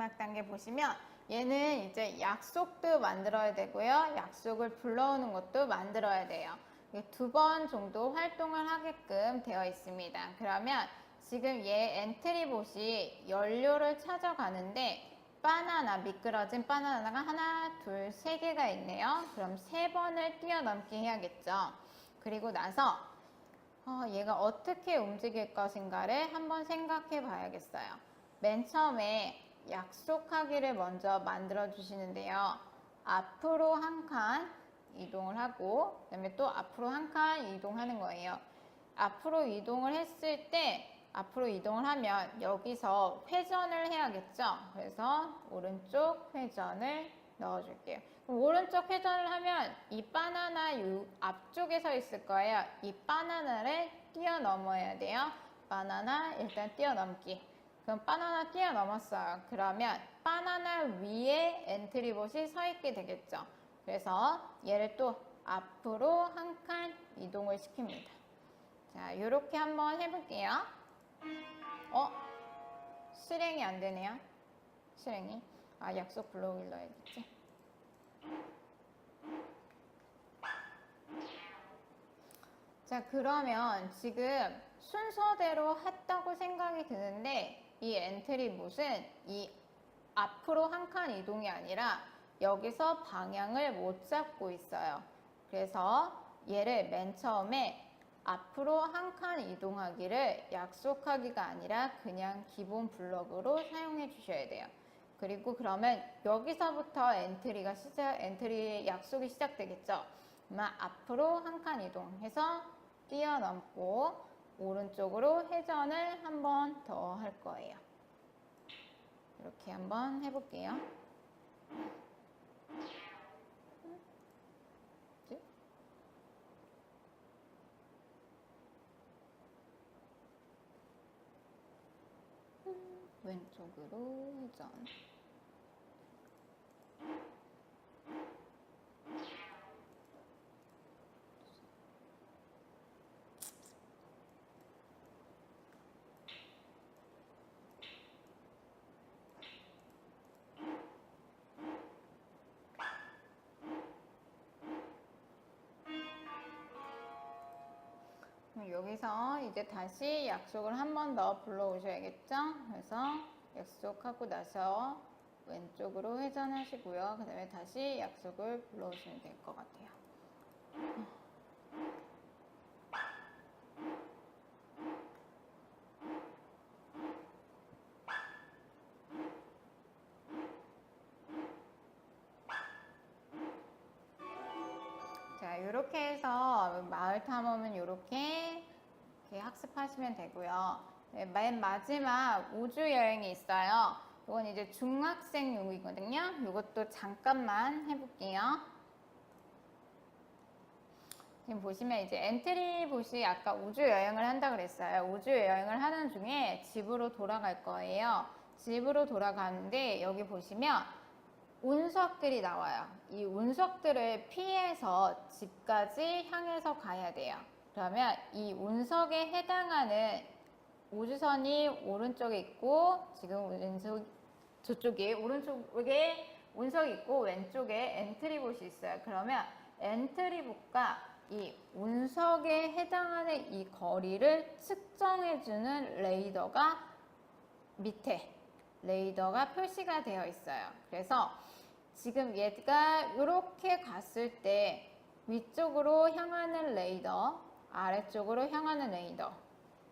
마지막 단계 보시면 얘는 이제 약속도 만들어야 되고요. 약속을 불러오는 것도 만들어야 돼요. 2번 정도 활동을 하게끔 되어 있습니다. 그러면 지금 얘 엔트리봇이 연료를 찾아가는데 바나나, 미끄러진 바나나가 하나, 둘, 세 개가 있네요. 그럼 3번을 뛰어넘게 해야겠죠. 그리고 나서 얘가 어떻게 움직일 것인가를 한번 생각해 봐야겠어요. 맨 처음에 약속하기를 먼저 만들어 주시는데요. 앞으로 한 칸 이동을 하고 그다음에 또 앞으로 한 칸 이동하는 거예요. 앞으로 이동을 했을 때 앞으로 이동을 하면 여기서 회전을 해야겠죠. 그래서 오른쪽 회전을 넣어줄게요. 그럼 오른쪽 회전을 하면 이 바나나 앞쪽에 서 있을 거예요. 이 바나나를 뛰어넘어야 돼요. 바나나 일단 뛰어넘기. 그럼 바나나 뛰어넘었어요. 그러면 바나나 위에 엔트리봇이 서 있게 되겠죠. 그래서 얘를 또 앞으로 한 칸 이동을 시킵니다. 자, 이렇게 한번 해볼게요. 실행이 안 되네요. 실행이. 약속 불러오길 넣어야겠지. 자, 그러면 지금 순서대로 했다고 생각이 드는데 이 엔트리봇은 이 앞으로 한 칸 이동이 아니라 여기서 방향을 못 잡고 있어요. 그래서 얘를 맨 처음에 앞으로 한 칸 이동하기를 약속하기가 아니라 그냥 기본 블럭으로 사용해 주셔야 돼요. 그리고 그러면 여기서부터 엔트리 약속이 시작되겠죠. 아마 앞으로 한 칸 이동해서 뛰어넘고 오른쪽으로 회전을 한 번 더 할 거예요. 이렇게 한번 해볼게요. 왼쪽으로 회전. 여기서 이제 다시 약속을 한 번 더 불러오셔야겠죠? 그래서 약속하고 나서 왼쪽으로 회전하시고요. 그 다음에 다시 약속을 불러오시면 될 것 같아요. 자, 이렇게 해서 마을 탐험은 이렇게 학습하시면 되고요. 네, 맨 마지막 우주 여행이 있어요. 이건 이제 중학생용이거든요. 이것도 잠깐만 해볼게요. 지금 보시면 이제 엔트리봇이 아까 우주 여행을 한다 그랬어요. 우주 여행을 하는 중에 집으로 돌아갈 거예요. 집으로 돌아가는데 여기 보시면 운석들이 나와요. 이 운석들을 피해서 집까지 향해서 가야 돼요. 그러면 이 운석에 해당하는 우주선이 오른쪽에 있고 지금 저쪽에 오른쪽에 운석이 있고 왼쪽에 엔트리봇이 있어요. 그러면 엔트리봇과 이 운석에 해당하는 이 거리를 측정해주는 레이더가 밑에 레이더가 표시가 되어 있어요. 그래서 지금 얘가 이렇게 갔을 때 위쪽으로 향하는 레이더, 아래쪽으로 향하는 레이더,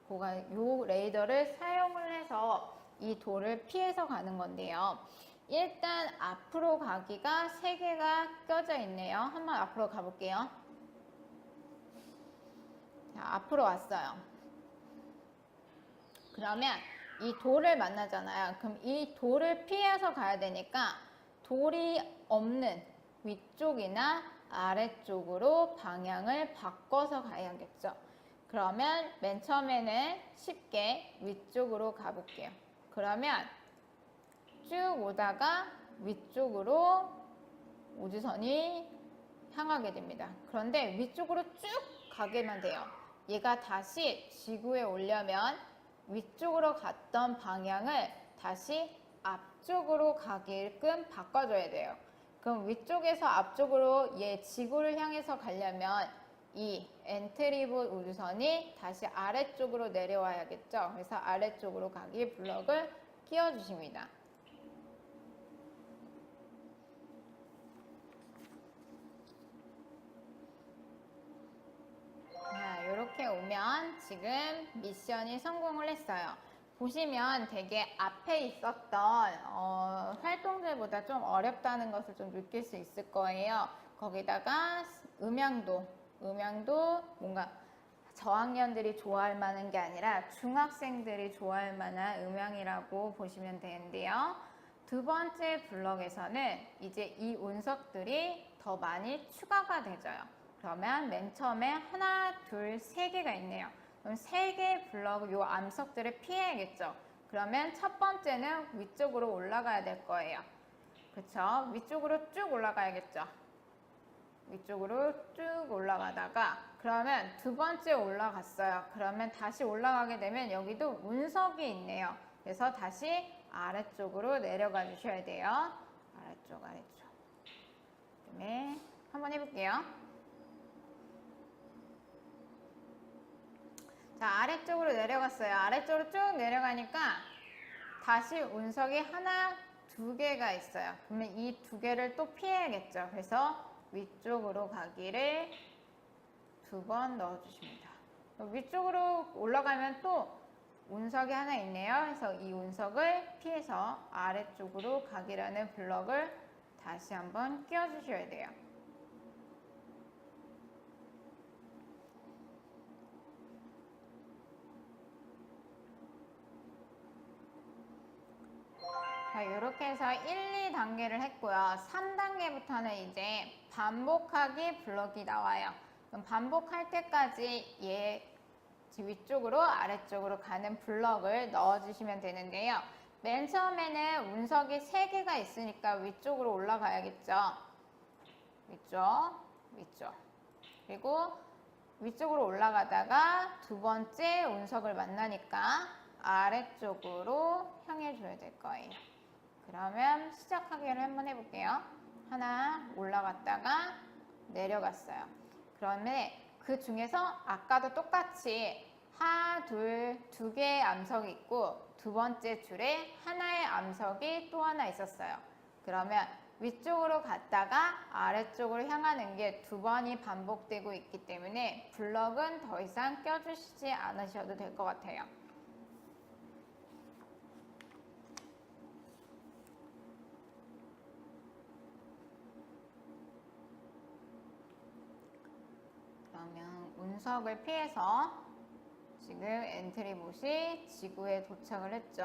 이 레이더를 사용을 해서 이 돌을 피해서 가는 건데요. 일단 앞으로 가기가 3개가 껴져 있네요. 한번 앞으로 가볼게요. 자, 앞으로 왔어요. 그러면 이 돌을 만나잖아요. 그럼 이 돌을 피해서 가야 되니까 돌이 없는 위쪽이나 아래쪽으로 방향을 바꿔서 가야겠죠. 그러면 맨 처음에는 쉽게 위쪽으로 가볼게요. 그러면 쭉 오다가 위쪽으로 우주선이 향하게 됩니다. 그런데 위쪽으로 쭉 가게만 돼요. 얘가 다시 지구에 오려면 위쪽으로 갔던 방향을 다시 앞쪽으로 가게끔 바꿔줘야 돼요. 그럼 위쪽에서 앞쪽으로 얘 지구를 향해서 가려면 이 엔트리봇 우주선이 다시 아래쪽으로 내려와야겠죠. 그래서 아래쪽으로 가기 블럭을 끼워주십니다. 자, 이렇게 오면 지금 미션이 성공을 했어요. 보시면 되게 앞에 있었던 활동들보다 좀 어렵다는 것을 좀 느낄 수 있을 거예요. 거기다가 음향도 뭔가 저학년들이 좋아할 만한 게 아니라 중학생들이 좋아할 만한 음향이라고 보시면 되는데요. 두 번째 블럭에서는 이제 이 운석들이 더 많이 추가가 되져요. 그러면 맨 처음에 하나, 둘, 세 개가 있네요. 그럼 세 개의 블럭, 요 암석들을 피해야겠죠. 그러면 첫 번째는 위쪽으로 올라가야 될 거예요. 그쵸? 위쪽으로 쭉 올라가야겠죠. 위쪽으로 쭉 올라가다가 그러면 두 번째 올라갔어요. 그러면 다시 올라가게 되면 여기도 운석이 있네요. 그래서 다시 아래쪽으로 내려가 주셔야 돼요. 아래쪽. 그다음에 한번 해볼게요. 자, 아래쪽으로 내려갔어요. 아래쪽으로 쭉 내려가니까 다시 운석이 하나, 두 개가 있어요. 그러면 이 두 개를 또 피해야겠죠. 그래서 위쪽으로 가기를 두 번 넣어주십니다. 위쪽으로 올라가면 또 운석이 하나 있네요. 그래서 이 운석을 피해서 아래쪽으로 가기라는 블럭을 다시 한번 끼워주셔야 돼요. 자, 이렇게 해서 1, 2단계를 했고요. 3단계부터는 이제 반복하기 블럭이 나와요. 그럼 반복할 때까지 얘 위쪽으로 아래쪽으로 가는 블럭을 넣어주시면 되는데요. 맨 처음에는 운석이 3개가 있으니까 위쪽으로 올라가야겠죠. 위쪽. 그리고 위쪽으로 올라가다가 두 번째 운석을 만나니까 아래쪽으로 향해 줘야 될 거예요. 그러면 시작하기를 한번 해볼게요. 하나 올라갔다가 내려갔어요. 그러면 그 중에서 아까도 똑같이 하나, 둘, 두 개의 암석이 있고 두 번째 줄에 하나의 암석이 또 하나 있었어요. 그러면 위쪽으로 갔다가 아래쪽으로 향하는 게 두 번이 반복되고 있기 때문에 블럭은 더 이상 껴주시지 않으셔도 될 것 같아요. 그러면 운석을 피해서 지금 엔트리봇이 지구에 도착을 했죠.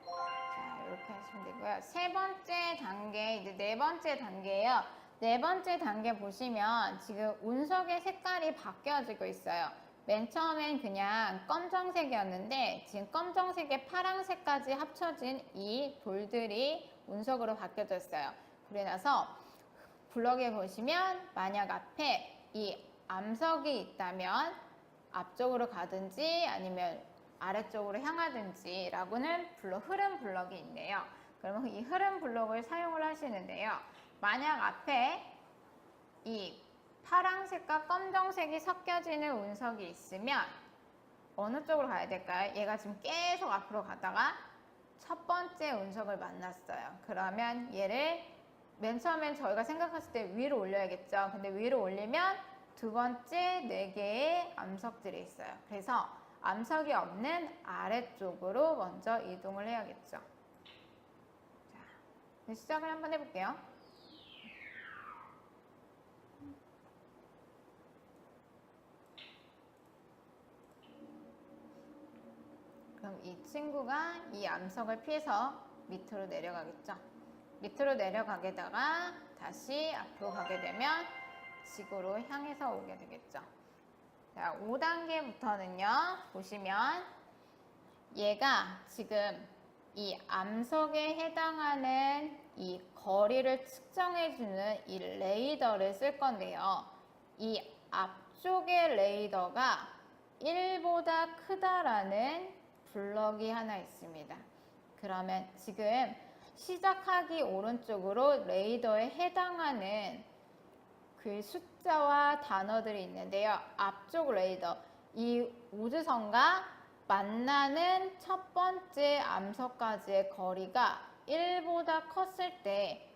자, 이렇게 하시면 되고요. 세 번째 단계, 이제 네 번째 단계예요. 네 번째 단계 보시면 지금 운석의 색깔이 바뀌어지고 있어요. 맨 처음엔 그냥 검정색이었는데 지금 검정색에 파란색까지 합쳐진 이 돌들이 운석으로 바뀌어졌어요. 그래 나서 블럭에 보시면 만약 앞에 이 암석이 있다면 앞쪽으로 가든지 아니면 아래쪽으로 향하든지 라고는 흐름 블럭이 있네요. 그러면 이 흐름 블럭을 사용을 하시는데요. 만약 앞에 이 파란색과 검정색이 섞여지는 운석이 있으면 어느 쪽으로 가야 될까요? 얘가 지금 계속 앞으로 가다가 첫 번째 운석을 만났어요. 그러면 얘를 맨 처음엔 저희가 생각했을 때 위로 올려야겠죠. 근데 위로 올리면 두 번째 4개의 암석들이 있어요. 그래서 암석이 없는 아래쪽으로 먼저 이동을 해야겠죠. 자, 시작을 한번 해볼게요. 그럼 이 친구가 이 암석을 피해서 밑으로 내려가겠죠. 밑으로 내려가게다가 다시 앞으로 가게 되면 지구로 향해서 오게 되겠죠. 자, 5단계부터는요. 보시면 얘가 지금 이 암석에 해당하는 이 거리를 측정해주는 이 레이더를 쓸 건데요. 이 앞쪽의 레이더가 1보다 크다라는 블럭이 하나 있습니다. 그러면 지금 시작하기 오른쪽으로 레이더에 해당하는 그 숫자와 단어들이 있는데요. 앞쪽 레이더, 이 우주선과 만나는 첫 번째 암석까지의 거리가 1보다 컸을 때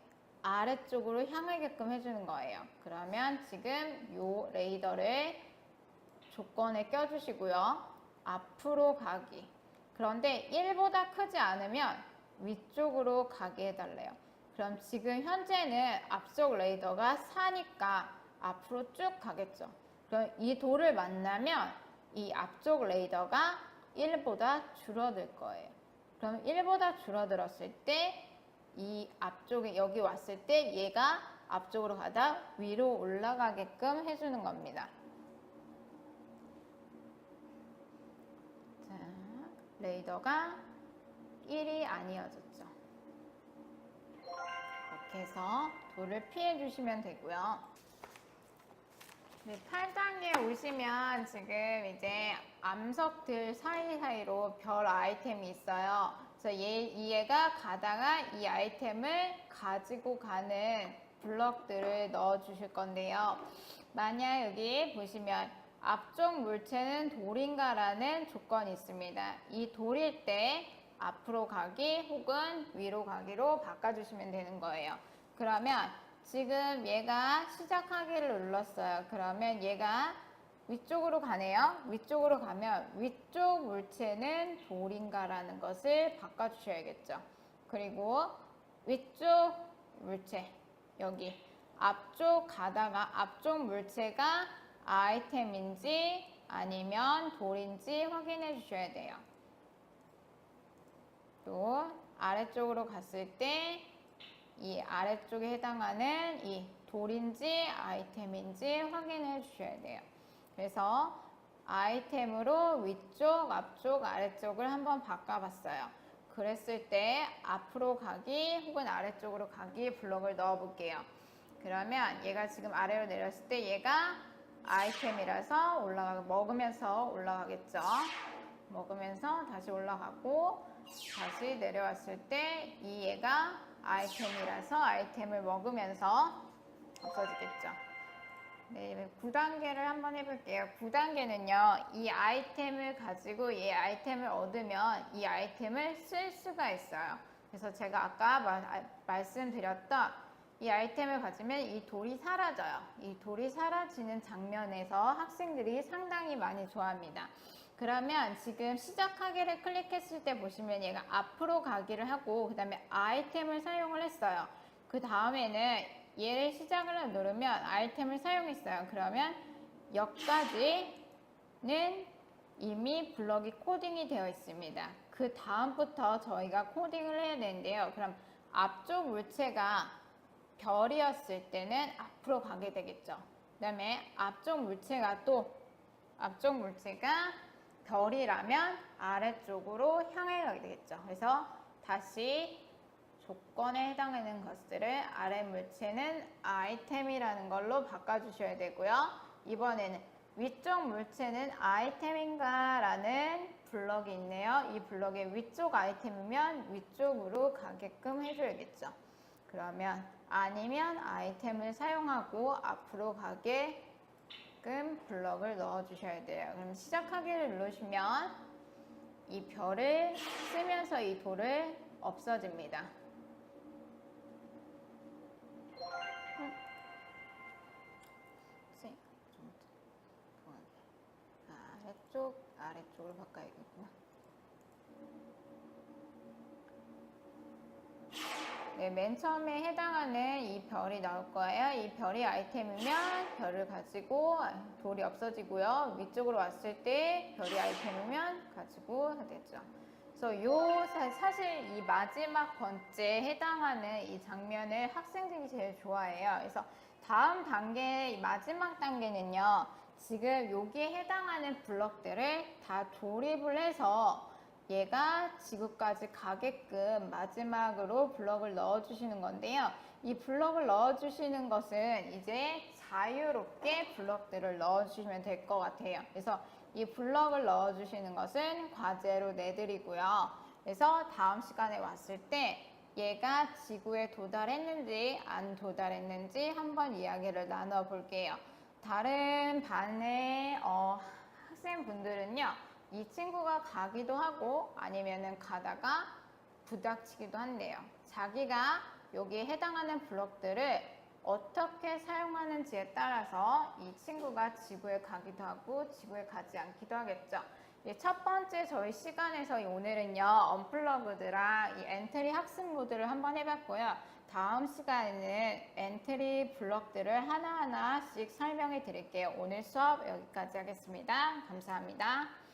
아래쪽으로 향하게끔 해주는 거예요. 그러면 지금 요 레이더를 조건에 껴주시고요. 앞으로 가기. 그런데 1보다 크지 않으면 위쪽으로 가게 해달래요. 그럼 지금 현재는 앞쪽 레이더가 4니까 앞으로 쭉 가겠죠. 그럼 이 돌을 만나면 이 앞쪽 레이더가 1보다 줄어들 거예요. 그럼 1보다 줄어들었을 때 이 앞쪽에 여기 왔을 때 얘가 앞쪽으로 가다 위로 올라가게끔 해주는 겁니다. 자, 레이더가 1이 아니어졌죠. 이렇게 해서 돌을 피해 주시면 되고요. 네, 8단계에 오시면 지금 이제 암석들 사이사이로 별 아이템이 있어요. 그래서 얘가 가다가 이 아이템을 가지고 가는 블럭들을 넣어 주실 건데요. 만약 여기 보시면 앞쪽 물체는 돌인가라는 조건이 있습니다. 이 돌일 때 앞으로 가기 혹은 위로 가기로 바꿔주시면 되는 거예요. 그러면 지금 얘가 시작하기를 눌렀어요. 그러면 얘가 위쪽으로 가네요. 위쪽으로 가면 위쪽 물체는 돌인가라는 것을 바꿔주셔야겠죠. 그리고 위쪽 물체, 여기 앞쪽 가다가 앞쪽 물체가 아이템인지 아니면 돌인지 확인해 주셔야 돼요. 또 아래쪽으로 갔을 때 이 아래쪽에 해당하는 이 돌인지 아이템인지 확인해 주셔야 돼요. 그래서 아이템으로 위쪽, 앞쪽, 아래쪽을 한번 바꿔봤어요. 그랬을 때 앞으로 가기 혹은 아래쪽으로 가기 블럭을 넣어 볼게요. 그러면 얘가 지금 아래로 내렸을 때 얘가 아이템이라서 먹으면서 올라가겠죠. 먹으면서 다시 올라가고 다시 내려왔을 때 이 얘가 아이템이라서 아이템을 먹으면서 없어지겠죠. 네, 9단계를 한번 해볼게요. 9단계는요, 이 아이템을 가지고 이 아이템을 얻으면 이 아이템을 쓸 수가 있어요. 그래서 제가 아까 말씀드렸던 이 아이템을 가지면 이 돌이 사라져요. 이 돌이 사라지는 장면에서 학생들이 상당히 많이 좋아합니다. 그러면 지금 시작하기를 클릭했을 때 보시면 얘가 앞으로 가기를 하고 그 다음에 아이템을 사용을 했어요. 그 다음에는 얘를 시작을 누르면 아이템을 사용했어요. 그러면 여기까지는 이미 블럭이 코딩이 되어 있습니다. 그 다음부터 저희가 코딩을 해야 되는데요. 그럼 앞쪽 물체가 별이었을 때는 앞으로 가게 되겠죠. 그 다음에 앞쪽 물체가 별이라면 아래쪽으로 향해 가게 되겠죠. 그래서 다시 조건에 해당하는 것들을 아래 물체는 아이템이라는 걸로 바꿔주셔야 되고요. 이번에는 위쪽 물체는 아이템인가 라는 블럭이 있네요. 이 블럭의 위쪽 아이템이면 위쪽으로 가게끔 해줘야겠죠. 그러면 아니면 아이템을 사용하고 앞으로 가게끔 블럭을 넣어주셔야 돼요. 그럼 시작하기를 누르시면 이 별을 쓰면서 이 돌을 없어집니다. 아래쪽으로 바꿔야겠구나. 네, 맨 처음에 해당하는 이 별이 나올 거예요. 이 별이 아이템이면 별을 가지고 돌이 없어지고요. 위쪽으로 왔을 때 별이 아이템이면 가지고 되죠. 그래서 사실 이 마지막 번째에 해당하는 이 장면을 학생들이 제일 좋아해요. 그래서 다음 단계, 마지막 단계는요. 지금 여기에 해당하는 블럭들을 다 조립을 해서 얘가 지구까지 가게끔 마지막으로 블럭을 넣어주시는 건데요. 이 블럭을 넣어주시는 것은 이제 자유롭게 블럭들을 넣어주시면 될 것 같아요. 그래서 이 블럭을 넣어주시는 것은 과제로 내드리고요. 그래서 다음 시간에 왔을 때 얘가 지구에 도달했는지 안 도달했는지 한번 이야기를 나눠 볼게요. 다른 반의 학생분들은요, 이 친구가 가기도 하고 아니면은 가다가 부닥치기도 한대요. 자기가 여기에 해당하는 블록들을 어떻게 사용하는지에 따라서 이 친구가 지구에 가기도 하고 지구에 가지 않기도 하겠죠. 첫 번째 저희 시간에서 오늘은요, 언플러그드랑 이 엔트리 학습 모드를 한번 해봤고요. 다음 시간에는 엔트리 블록들을 하나하나씩 설명해 드릴게요. 오늘 수업 여기까지 하겠습니다. 감사합니다.